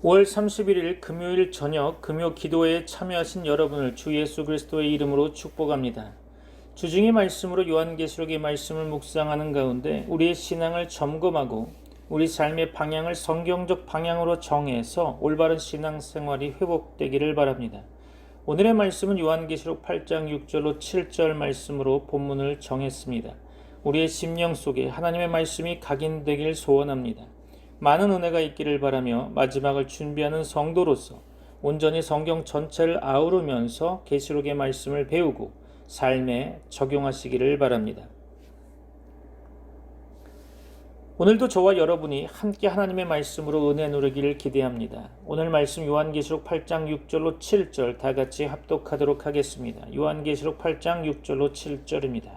5월 31일 금요일 저녁 금요 기도회에 참여하신 여러분을 주 예수 그리스도의 이름으로 축복합니다. 주중의 말씀으로 요한계시록의 말씀을 묵상하는 가운데 우리의 신앙을 점검하고 우리 삶의 방향을 성경적 방향으로 정해서 올바른 신앙생활이 회복되기를 바랍니다. 오늘의 말씀은 요한계시록 8장 6절로 7절 말씀으로 본문을 정했습니다. 우리의 심령 속에 하나님의 말씀이 각인되길 소원합니다. 많은 은혜가 있기를 바라며 마지막을 준비하는 성도로서 온전히 성경 전체를 아우르면서 계시록의 말씀을 배우고 삶에 적용하시기를 바랍니다. 오늘도 저와 여러분이 함께 하나님의 말씀으로 은혜 누리기를 기대합니다. 오늘 말씀 요한계시록 8장 6절로 7절 다 같이 합독하도록 하겠습니다. 요한계시록 8장 6절로 7절입니다.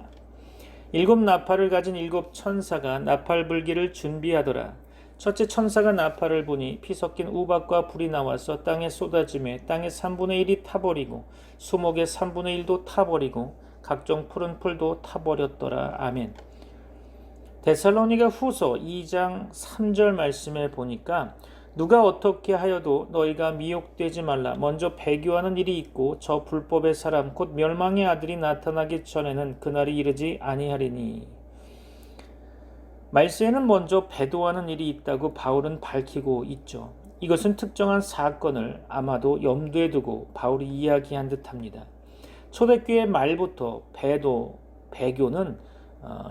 일곱 나팔을 가진 일곱 천사가 나팔 불기를 준비하더라. 첫째 천사가 나팔을 보니 피 섞인 우박과 불이 나와서 땅에 쏟아지매 땅의 3분의 1이 타버리고 수목의 3분의 1도 타버리고 각종 푸른 풀도 타버렸더라. 아멘. 데살로니가 후서 2장 3절 말씀에 보니까 누가 어떻게 하여도 너희가 미혹되지 말라. 먼저 배교하는 일이 있고 저 불법의 사람 곧 멸망의 아들이 나타나기 전에는 그날이 이르지 아니하리니. 말세에는 먼저 배도하는 일이 있다고 바울은 밝히고 있죠. 이것은 특정한 사건을 아마도 염두에 두고 바울이 이야기한 듯합니다. 초대교회 말부터 배교는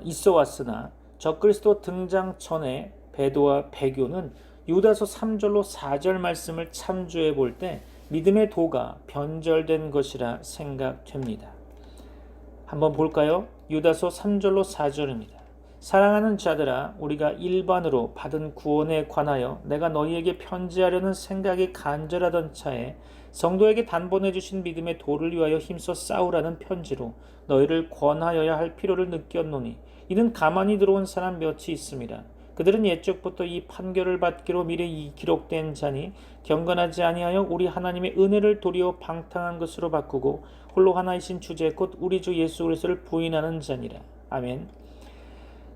있어 왔으나 적그리스도 등장 전에 배도와 배교는 유다서 3절로 4절 말씀을 참조해 볼 때 믿음의 도가 변절된 것이라 생각됩니다. 한번 볼까요? 유다서 3절로 4절입니다. 사랑하는 자들아, 우리가 일반으로 받은 구원에 관하여 내가 너희에게 편지하려는 생각이 간절하던 차에 성도에게 단번해 주신 믿음의 도를 위하여 힘써 싸우라는 편지로 너희를 권하여야 할 필요를 느꼈노니 이는 가만히 들어온 사람 몇이 있습니다. 그들은 옛적부터 이 판결을 받기로 미리 기록된 자니 경건하지 아니하여 우리 하나님의 은혜를 도리어 방탕한 것으로 바꾸고 홀로 하나이신 주제 곧 우리 주 예수 그리스도를 부인하는 자니라. 아멘.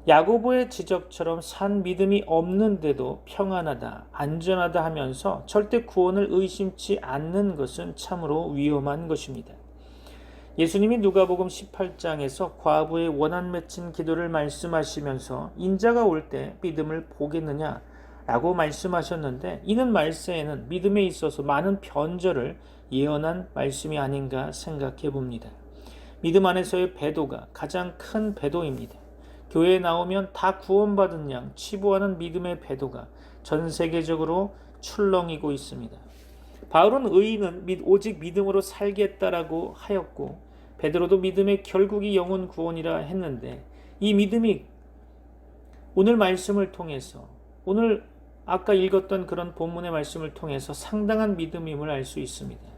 야고보의 지적처럼 산 믿음이 없는데도 평안하다, 안전하다 하면서 절대 구원을 의심치 않는 것은 참으로 위험한 것입니다. 예수님이 누가복음 18장에서 과부의 원한 맺힌 기도를 말씀하시면서 인자가 올 때 믿음을 보겠느냐 라고 말씀하셨는데 이는 말세에는 믿음에 있어서 많은 변절을 예언한 말씀이 아닌가 생각해 봅니다. 믿음 안에서의 배도가 가장 큰 배도입니다. 교회에 나오면 다 구원받은 양 치부하는 믿음의 배도가 전 세계적으로 출렁이고 있습니다. 바울은 의인은 오직 믿음으로 살겠다라고 하였고 베드로도 믿음의 결국이 영혼 구원이라 했는데 이 믿음이 오늘 말씀을 통해서 오늘 아까 읽었던 그런 본문의 말씀을 통해서 상당한 믿음임을 알 수 있습니다.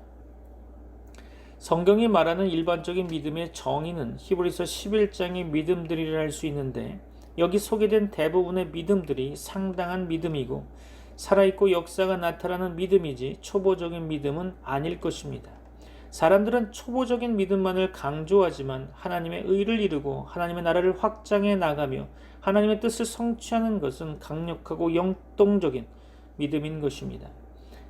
성경이 말하는 일반적인 믿음의 정의는 히브리서 11장의 믿음들이라 할 수 있는데 여기 소개된 대부분의 믿음들이 상당한 믿음이고 살아있고 역사가 나타나는 믿음이지 초보적인 믿음은 아닐 것입니다. 사람들은 초보적인 믿음만을 강조하지만 하나님의 의를 이루고 하나님의 나라를 확장해 나가며 하나님의 뜻을 성취하는 것은 강력하고 영동적인 믿음인 것입니다.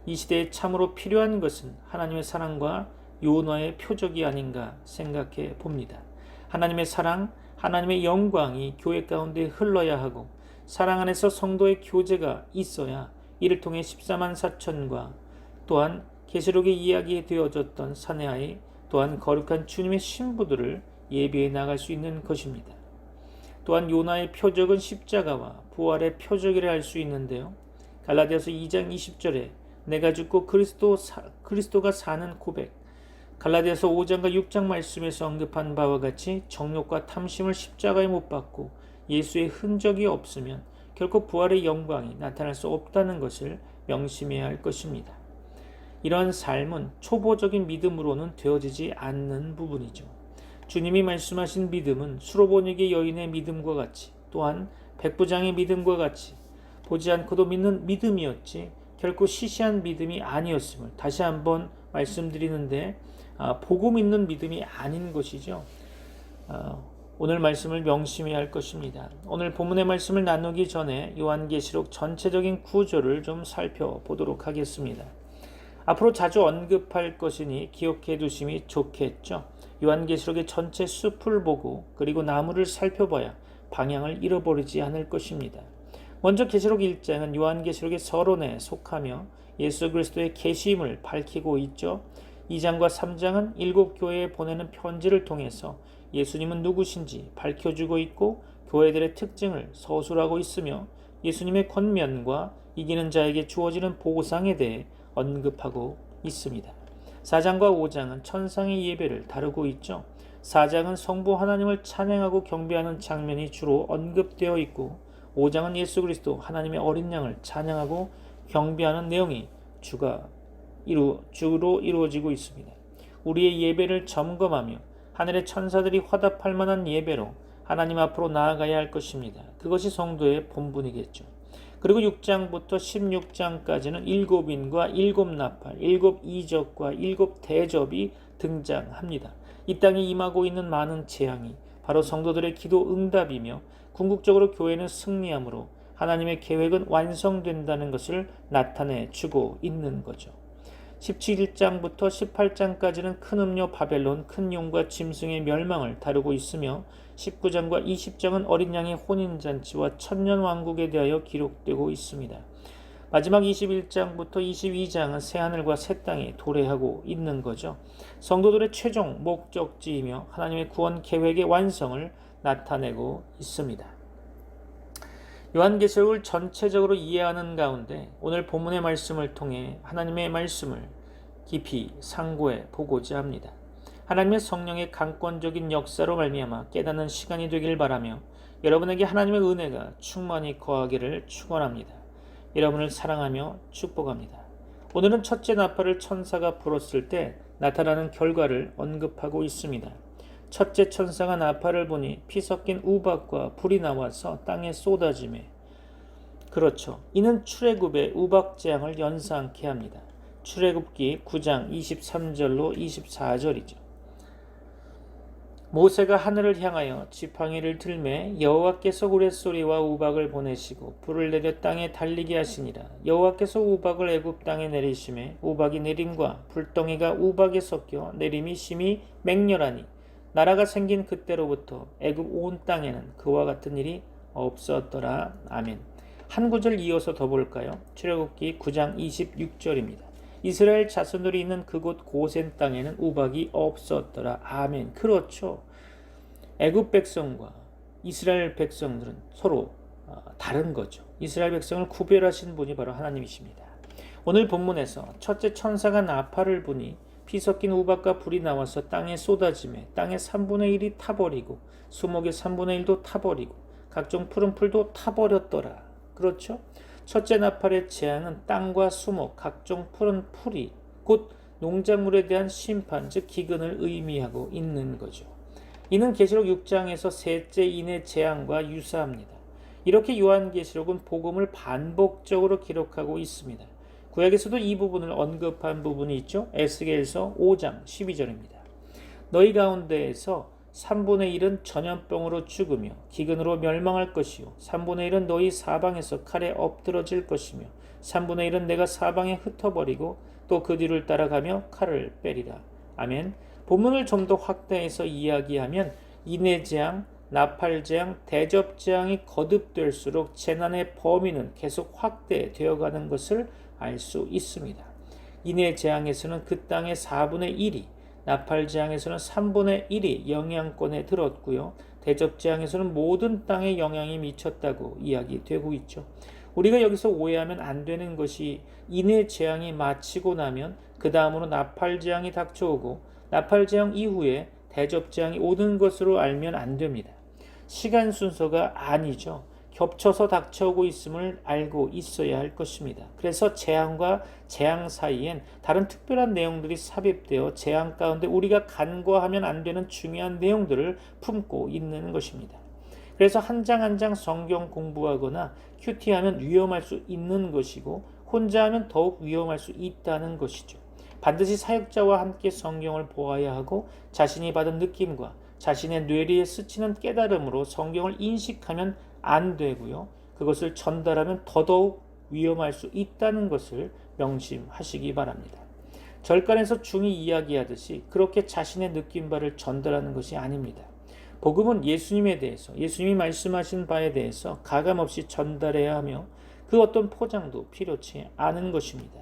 이 시대에 참으로 필요한 것은 하나님의 사랑과 요나의 표적이 아닌가 생각해 봅니다. 하나님의 사랑, 하나님의 영광이 교회 가운데 흘러야 하고 사랑 안에서 성도의 교제가 있어야 이를 통해 14만 4천과 또한 계시록에 이야기되어졌던 사내아이 또한 거룩한 주님의 신부들을 예비해 나갈 수 있는 것입니다. 또한 요나의 표적은 십자가와 부활의 표적이라 할 수 있는데요. 갈라디아서 2장 20절에 내가 죽고 그리스도가 사는 고백, 갈라디아서 5장과 6장 말씀에서 언급한 바와 같이 정욕과 탐심을 십자가에 못 박고 예수의 흔적이 없으면 결코 부활의 영광이 나타날 수 없다는 것을 명심해야 할 것입니다. 이러한 삶은 초보적인 믿음으로는 되어지지 않는 부분이죠. 주님이 말씀하신 믿음은 수로보니게 여인의 믿음과 같이 또한 백부장의 믿음과 같이 보지 않고도 믿는 믿음이었지 결코 시시한 믿음이 아니었음을 다시 한번 말씀드리는데 보고 믿는 믿음이 아닌 것이죠. 오늘 말씀을 명심해야 할 것입니다. 오늘 본문의 말씀을 나누기 전에 요한계시록 전체적인 구조를 좀 살펴보도록 하겠습니다. 앞으로 자주 언급할 것이니 기억해 두심이 좋겠죠. 요한계시록의 전체 숲을 보고 그리고 나무를 살펴봐야 방향을 잃어버리지 않을 것입니다. 먼저 계시록 1장은 요한계시록의 서론에 속하며 예수 그리스도의 계시임을 밝히고 있죠. 2장과 3장은 7교회에 보내는 편지를 통해서 예수님은 누구신지 밝혀주고 있고 교회들의 특징을 서술하고 있으며 예수님의 권면과 이기는 자에게 주어지는 보상에 대해 언급하고 있습니다. 4장과 5장은 천상의 예배를 다루고 있죠. 4장은 성부 하나님을 찬양하고 경배하는 장면이 주로 언급되어 있고 5장은 예수 그리스도 하나님의 어린 양을 찬양하고 경배하는 내용이 주로 이루어지고 있습니다. 우리의 예배를 점검하며 하늘의 천사들이 화답할 만한 예배로 하나님 앞으로 나아가야 할 것입니다. 그것이 성도의 본분이겠죠. 그리고 6장부터 16장까지는 7인과 7나팔, 7이적과 7대접이 등장합니다. 이 땅에 임하고 있는 많은 재앙이 바로 성도들의 기도 응답이며 궁극적으로 교회는 승리함으로 하나님의 계획은 완성된다는 것을 나타내 주고 있는 거죠. 17장부터 18장까지는 큰 음료 바벨론, 큰 용과 짐승의 멸망을 다루고 있으며 19장과 20장은 어린 양의 혼인잔치와 천년왕국에 대하여 기록되고 있습니다. 마지막 21장부터 22장은 새하늘과 새 땅이 도래하고 있는 거죠. 성도들의 최종 목적지이며 하나님의 구원 계획의 완성을 나타내고 있습니다. 요한계시록을 전체적으로 이해하는 가운데 오늘 본문의 말씀을 통해 하나님의 말씀을 깊이 상고해 보고자 합니다. 하나님의 성령의 강권적인 역사로 말미암아 깨닫는 시간이 되길 바라며 여러분에게 하나님의 은혜가 충만히 거하기를 축원합니다. 여러분을 사랑하며 축복합니다. 오늘은 첫째 나팔을 천사가 불었을 때 나타나는 결과를 언급하고 있습니다. 첫째 천사가 나팔을 보니 피 섞인 우박과 불이 나와서 땅에 쏟아지매 그렇죠. 이는 출애굽의 우박 재앙을 연상케 합니다. 출애굽기 9장 23절로 24절이죠. 모세가 하늘을 향하여 지팡이를 들매 여호와께서 우레소리와 우박을 보내시고 불을 내려 땅에 달리게 하시니라. 여호와께서 우박을 애굽 땅에 내리심에 우박이 내림과 불덩이가 우박에 섞여 내림이 심히 맹렬하니 나라가 생긴 그때로부터 애굽 온 땅에는 그와 같은 일이 없었더라. 아멘. 한 구절 이어서 더 볼까요? 출애굽기 9장 26절입니다. 이스라엘 자손들이 있는 그곳 고센 땅에는 우박이 없었더라. 아멘. 그렇죠. 애굽 백성과 이스라엘 백성들은 서로 다른 거죠. 이스라엘 백성을 구별하신 분이 바로 하나님이십니다. 오늘 본문에서 첫째 천사가 나팔을 부니 피 섞인 우박과 불이 나와서 땅에 쏟아지매 땅의 3분의 1이 타버리고 수목의 3분의 1도 타버리고 각종 푸른 풀도 타버렸더라. 그렇죠? 첫째 나팔의 재앙은 땅과 수목, 각종 푸른 풀이 곧 농작물에 대한 심판, 즉 기근을 의미하고 있는 거죠. 이는 계시록 6장에서 셋째 인의 재앙과 유사합니다. 이렇게 요한계시록은 복음을 반복적으로 기록하고 있습니다. 구약에서도 이 부분을 언급한 부분이 있죠. 에스겔서 5장 12절입니다. 너희 가운데에서 3분의 1은 전염병으로 죽으며 기근으로 멸망할 것이요 3분의 1은 너희 사방에서 칼에 엎드러질 것이며 3분의 1은 내가 사방에 흩어버리고 또 그 뒤를 따라가며 칼을 빼리라. 아멘. 본문을 좀 더 확대해서 이야기하면 인해재앙, 나팔재앙, 대접재앙이 거듭될수록 재난의 범위는 계속 확대되어가는 것을 알 수 있습니다. 인해재앙에서는 그 땅의 4분의 1이, 나팔재앙에서는 3분의 1이 영향권에 들었고요. 대접재앙에서는 모든 땅에 영향이 미쳤다고 이야기되고 있죠. 우리가 여기서 오해하면 안 되는 것이 인해재앙이 마치고 나면 그 다음으로 나팔재앙이 닥쳐오고 나팔재앙 이후에 대접재앙이 오는 것으로 알면 안 됩니다. 시간 순서가 아니죠. 겹쳐서 닥쳐오고 있음을 알고 있어야 할 것입니다. 그래서 재앙과 재앙 사이엔 다른 특별한 내용들이 삽입되어 재앙 가운데 우리가 간과하면 안 되는 중요한 내용들을 품고 있는 것입니다. 그래서 한 장 한 장 성경 공부하거나 큐티하면 위험할 수 있는 것이고 혼자 하면 더욱 위험할 수 있다는 것이죠. 반드시 사역자와 함께 성경을 보아야 하고 자신이 받은 느낌과 자신의 뇌리에 스치는 깨달음으로 성경을 인식하면 안 되고요. 그것을 전달하면 더더욱 위험할 수 있다는 것을 명심하시기 바랍니다. 절간에서 중이 이야기하듯이 그렇게 자신의 느낀 바를 전달하는 것이 아닙니다. 복음은 예수님에 대해서, 예수님이 말씀하신 바에 대해서 가감없이 전달해야 하며 그 어떤 포장도 필요치 않은 것입니다.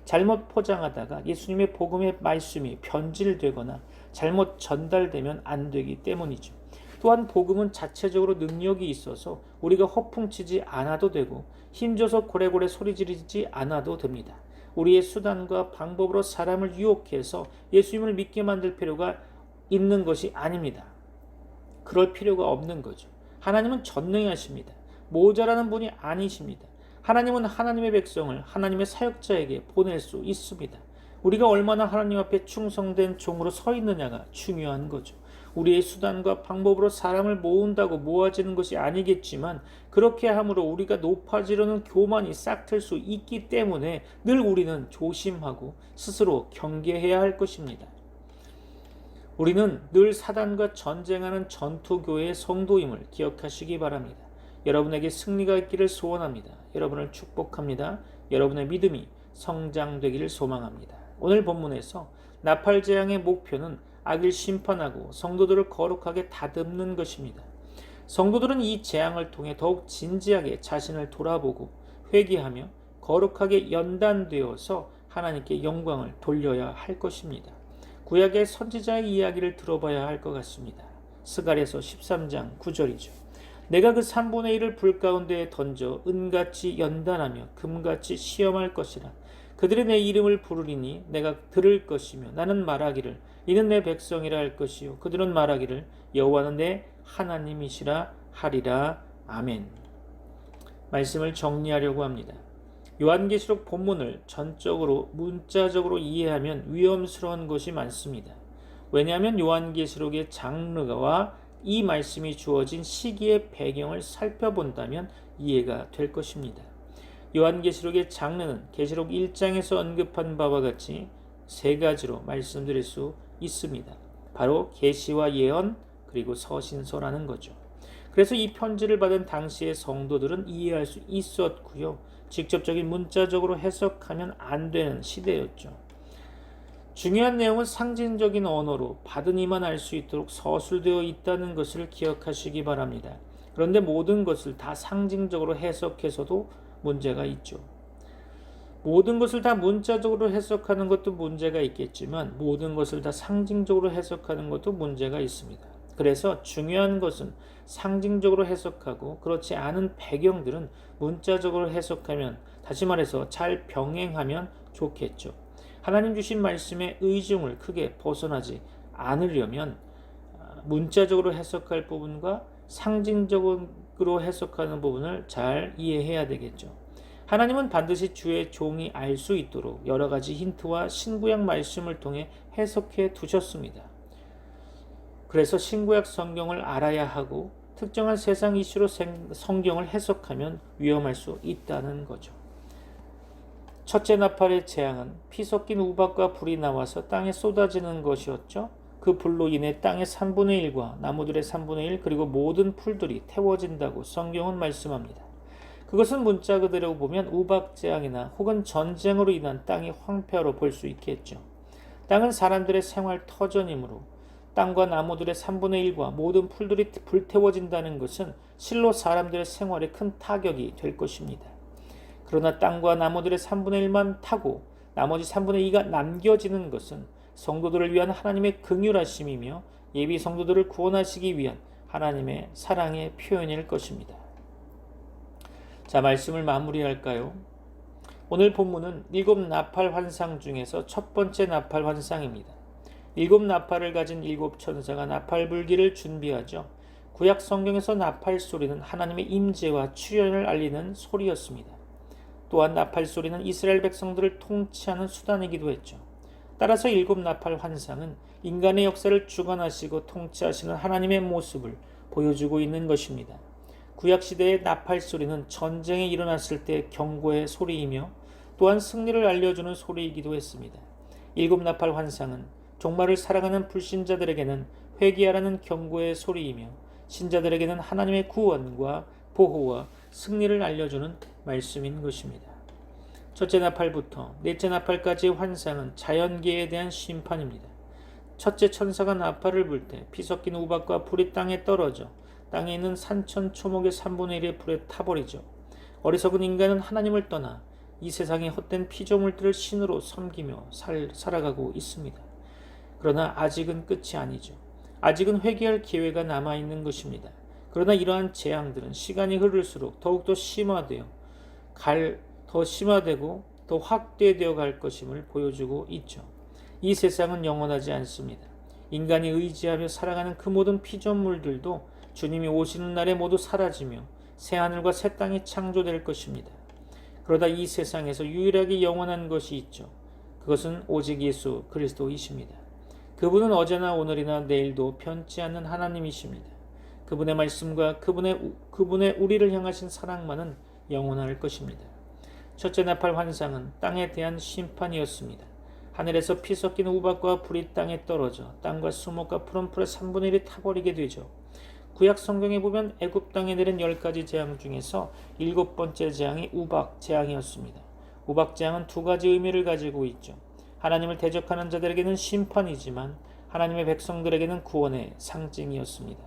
잘못 포장하다가 예수님의 복음의 말씀이 변질되거나 잘못 전달되면 안 되기 때문이죠. 또한 복음은 자체적으로 능력이 있어서 우리가 허풍치지 않아도 되고 힘줘서 고래고래 소리 지르지 않아도 됩니다. 우리의 수단과 방법으로 사람을 유혹해서 예수님을 믿게 만들 필요가 있는 것이 아닙니다. 그럴 필요가 없는 거죠. 하나님은 전능하십니다. 모자라는 분이 아니십니다. 하나님은 하나님의 백성을 하나님의 사역자에게 보낼 수 있습니다. 우리가 얼마나 하나님 앞에 충성된 종으로 서 있느냐가 중요한 거죠. 우리의 수단과 방법으로 사람을 모은다고 모아지는 것이 아니겠지만 그렇게 함으로 우리가 높아지려는 교만이 싹틀 수 있기 때문에 늘 우리는 조심하고 스스로 경계해야 할 것입니다. 우리는 늘 사단과 전쟁하는 전투교회의 성도임을 기억하시기 바랍니다. 여러분에게 승리가 있기를 소원합니다. 여러분을 축복합니다. 여러분의 믿음이 성장되기를 소망합니다. 오늘 본문에서 나팔 재앙의 목표는 악을 심판하고 성도들을 거룩하게 다듬는 것입니다. 성도들은 이 재앙을 통해 더욱 진지하게 자신을 돌아보고 회개하며 거룩하게 연단되어서 하나님께 영광을 돌려야 할 것입니다. 구약의 선지자의 이야기를 들어봐야 할 것 같습니다. 스가랴서 13장 9절이죠. 내가 그 3분의 1을 불 가운데에 던져 은같이 연단하며 금같이 시험할 것이라. 그들이 내 이름을 부르리니 내가 들을 것이며 나는 말하기를 이는 내 백성이라 할 것이요 그들은 말하기를 여호와는 내 하나님이시라 하리라. 아멘. 말씀을 정리하려고 합니다. 요한계시록 본문을 전적으로 문자적으로 이해하면 위험스러운 것이 많습니다. 왜냐하면 요한계시록의 장르와 이 말씀이 주어진 시기의 배경을 살펴본다면 이해가 될 것입니다. 요한계시록의 장르는 계시록 1장에서 언급한 바와 같이 세 가지로 말씀드릴 수 있습니다. 바로 계시와 예언 그리고 서신서라는 거죠. 그래서 이 편지를 받은 당시의 성도들은 이해할 수 있었고요. 직접적인 문자적으로 해석하면 안 되는 시대였죠. 중요한 내용은 상징적인 언어로 받은 이만 알 수 있도록 서술되어 있다는 것을 기억하시기 바랍니다. 그런데 모든 것을 다 상징적으로 해석해서도 문제가 있죠. 모든 것을 다 문자적으로 해석하는 것도 문제가 있겠지만 모든 것을 다 상징적으로 해석하는 것도 문제가 있습니다. 그래서 중요한 것은 상징적으로 해석하고 그렇지 않은 배경들은 문자적으로 해석하면, 다시 말해서 잘 병행하면 좋겠죠. 하나님 주신 말씀의 의중을 크게 벗어나지 않으려면 문자적으로 해석할 부분과 상징적으로 해석하는 부분을 잘 이해해야 되겠죠. 하나님은 반드시 주의 종이 알 수 있도록 여러 가지 힌트와 신구약 말씀을 통해 해석해 두셨습니다. 그래서 신구약 성경을 알아야 하고 특정한 세상 이슈로 성경을 해석하면 위험할 수 있다는 거죠. 첫째 나팔의 재앙은 피 섞인 우박과 불이 나와서 땅에 쏟아지는 것이었죠. 그 불로 인해 땅의 3분의 1과 나무들의 3분의 1 그리고 모든 풀들이 태워진다고 성경은 말씀합니다. 그것은 문자 그대로 보면 우박재앙이나 혹은 전쟁으로 인한 땅의 황폐화로 볼 수 있겠죠. 땅은 사람들의 생활 터전이므로 땅과 나무들의 3분의 1과 모든 풀들이 불태워진다는 것은 실로 사람들의 생활에 큰 타격이 될 것입니다. 그러나 땅과 나무들의 3분의 1만 타고 나머지 3분의 2가 남겨지는 것은 성도들을 위한 하나님의 긍휼하심이며 예비 성도들을 구원하시기 위한 하나님의 사랑의 표현일 것입니다. 자, 말씀을 마무리할까요? 오늘 본문은 7 나팔 환상 중에서 첫 번째 나팔 환상입니다. 7 나팔을 가진 7 천사가 나팔 불기를 준비하죠. 구약 성경에서 나팔 소리는 하나님의 임재와 출현을 알리는 소리였습니다. 또한 나팔 소리는 이스라엘 백성들을 통치하는 수단이기도 했죠. 따라서 7 나팔 환상은 인간의 역사를 주관하시고 통치하시는 하나님의 모습을 보여주고 있는 것입니다. 구약시대의 나팔 소리는 전쟁이 일어났을 때 경고의 소리이며 또한 승리를 알려주는 소리이기도 했습니다. 7 나팔 환상은 종말을 살아가는 불신자들에게는 회개하라는 경고의 소리이며 신자들에게는 하나님의 구원과 보호와 승리를 알려주는 말씀인 것입니다. 첫째 나팔부터 넷째 나팔까지의 환상은 자연계에 대한 심판입니다. 첫째 천사가 나팔을 불 때 피 섞인 우박과 불이 땅에 떨어져 땅에 있는 산천 초목의 3분의 1의 불에 타버리죠. 어리석은 인간은 하나님을 떠나 이 세상의 헛된 피조물들을 신으로 섬기며 살아가고 있습니다. 그러나 아직은 끝이 아니죠. 아직은 회개할 기회가 남아있는 것입니다. 그러나 이러한 재앙들은 시간이 흐를수록 더욱더 더 심화되고 더 확대되어 갈 것임을 보여주고 있죠. 이 세상은 영원하지 않습니다. 인간이 의지하며 살아가는 그 모든 피조물들도 주님이 오시는 날에 모두 사라지며 새하늘과 새 땅이 창조될 것입니다. 그러다 이 세상에서 유일하게 영원한 것이 있죠. 그것은 오직 예수 그리스도이십니다. 그분은 어제나 오늘이나 내일도 변치 않는 하나님이십니다. 그분의 말씀과 그분의 우리를 향하신 사랑만은 영원할 것입니다. 첫째 나팔 환상은 땅에 대한 심판이었습니다. 하늘에서 피 섞인 우박과 불이 땅에 떨어져 땅과 수목과 푸른 풀의 3분의 1이 타버리게 되죠. 구약 성경에 보면 애굽 땅에 내린 10가지 재앙 중에서 7번째 재앙이 우박 재앙이었습니다. 우박 재앙은 2가지 의미를 가지고 있죠. 하나님을 대적하는 자들에게는 심판이지만 하나님의 백성들에게는 구원의 상징이었습니다.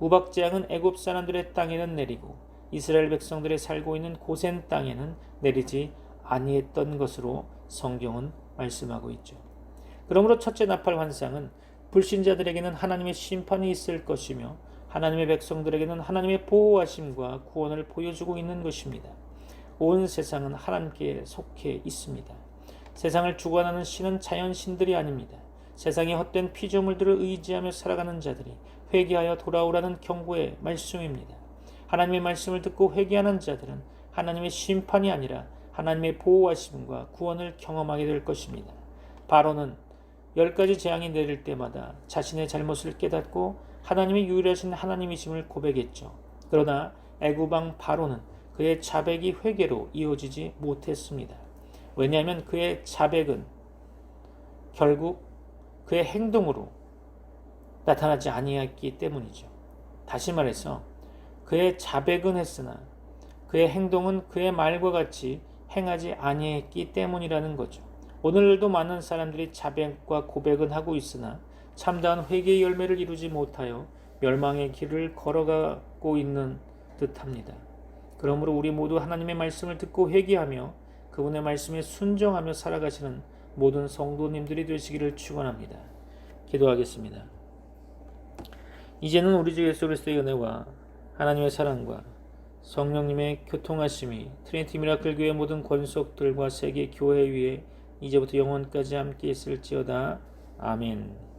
우박 재앙은 애굽 사람들의 땅에는 내리고 이스라엘 백성들이 살고 있는 고센 땅에는 내리지 아니했던 것으로 성경은 말씀하고 있죠. 그러므로 첫째 나팔 환상은 불신자들에게는 하나님의 심판이 있을 것이며 하나님의 백성들에게는 하나님의 보호하심과 구원을 보여주고 있는 것입니다. 온 세상은 하나님께 속해 있습니다. 세상을 주관하는 신은 자연신들이 아닙니다. 세상의 헛된 피조물들을 의지하며 살아가는 자들이 회개하여 돌아오라는 경고의 말씀입니다. 하나님의 말씀을 듣고 회개하는 자들은 하나님의 심판이 아니라 하나님의 보호하심과 구원을 경험하게 될 것입니다. 바로는 10가지 재앙이 내릴 때마다 자신의 잘못을 깨닫고 하나님이 유일하신 하나님이심을 고백했죠. 그러나 애굽왕 바로는 그의 자백이 회개로 이어지지 못했습니다. 왜냐하면 그의 자백은 결국 그의 행동으로 나타나지 아니했기 때문이죠. 다시 말해서 그의 자백은 했으나 그의 행동은 그의 말과 같이 행하지 아니했기 때문이라는 거죠. 오늘도 많은 사람들이 자백과 고백은 하고 있으나 참다한 회개의 열매를 이루지 못하여 멸망의 길을 걸어가고 있는 듯합니다. 그러므로 우리 모두 하나님의 말씀을 듣고 회개하며 그분의 말씀에 순종하며 살아가시는 모든 성도님들이 되시기를 축원합니다. 기도하겠습니다. 이제는 우리 주 예수 그리스도의 은혜와 하나님의 사랑과 성령님의 교통하심이 트리니티 미라클 교회 모든 권속들과 세계 교회 위에 이제부터 영원까지 함께 있을지어다. 아멘.